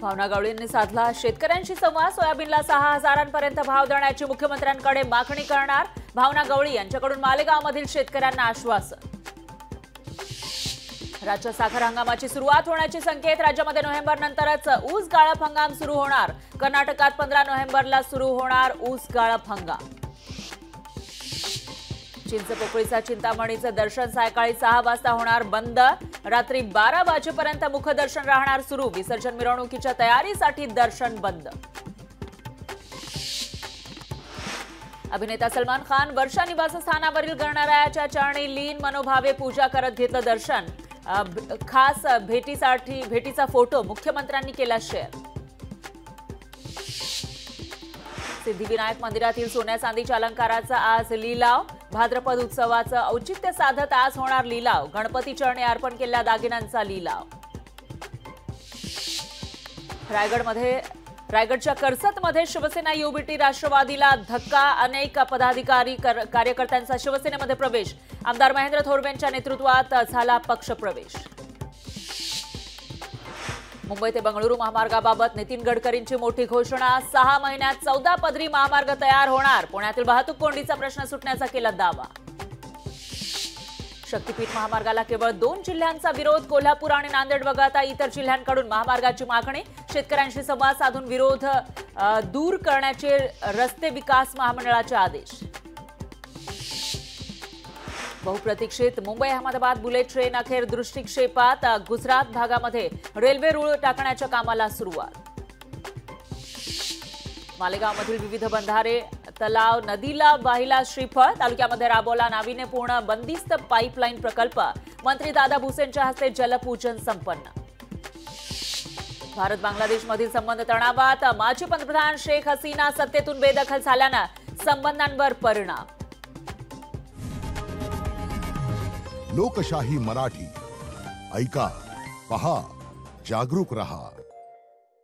भावना गवळींनी साधला शेतकऱ्यांशी संवाद। सोयाबीनला 6,000पर्यंत भाव देण्याची मुख्यमंत्र्यांकडे मागणी करणार। भावना गवळी यांच्याकडून मालेगावमधील शेतकऱ्यांना आश्वासन। राज्यात साखर हंगामाची सुरुवात होण्याचे संकेत। राज्यामध्ये नोव्हेंबर नंतरच ऊस गाळप हंगाम सुरू होणार। कर्नाटकात 15 नोव्हेंबरला सुरू होणार ऊस गाळप हंगाम। चिंचपोकळीचा चिंतामणीचं दर्शन सायंकाळी 6 वाजता होणार बंद। रात्री 12 वाजेपर्यंत मुखदर्शन राहणार सुरू। विसर्जन मिरवणुकीच्या तयारीसाठी दर्शन बंद। अभिनेता सलमान खान वर्षा निवासस्थानावरील गणरायाच्या चरणी लीन मनोभावे पूजा करत घेतलं दर्शन। खास भेटीचा फोटो मुख्यमंत्र्यांनी केला शेअर। सिद्धिविनायक मंदिरातील सोन्या चांदीच्या अलंकाराचा आज लिलाव। भाद्रपद उत्सवाचं औचित्य साधत आज होणार लिलाव। गणपती चरणी अर्पण केलेल्या दागिन्यांचा लिलाव। रायगडच्या कर्जतमध्ये शिवसेना युबीटी राष्ट्रवादीला धक्का। अनेक पदाधिकारी कार्यकर्त्यांचा शिवसेनेमध्ये प्रवेश। आमदार महेंद्र थोरवेंच्या नेतृत्वात झाला पक्षप्रवेश। मुंबई ते बंगळुरू महामार्गाबाबत नितीन गडकरींची मोठी घोषणा। 6 महिन्यात 14 पदरी महामार्ग तयार होणार। पुण्यातील वाहतूक कोंडीचा प्रश्न सुटण्याचा केला दावा। शक्तीपीठ महामार्गाला केवळ 2 जिल्ह्यांचा विरोध। कोल्हापूर आणि नांदेड वगळता इतर जिल्ह्यांकडून महामार्गाची मागणी। शेतकऱ्यांशी संवाद साधून विरोध दूर करण्याचे रस्ते विकास महामंडळाचे आदेश। बहुप्रतीक्षित मुंबई अहमदाबाद बुलेट ट्रेन अखेर दृष्टिक्षेपात। गुजरात भागामध्ये रेल्वे रुळ टाकण्याच्या कामाला सुरुवात। मालेगावमधील विविध बंधारे तलाव नदीला वाहिला श्रीफळ। तालुक्यामध्ये राबवला नाविन्यपूर्ण बंदिस्त पाईपलाईन प्रकल्प। मंत्री दादा भुसेंच्या हस्ते जलपूजन संपन्न। भारत बांगलादेशमधील संबंध तणावात। माजी पंतप्रधान शेख हसीना सत्तेतून बेदखल झाल्यानं संबंधांवर परिणाम। लोकशाही मराठी ऐका, पहा, जागरूक रहा।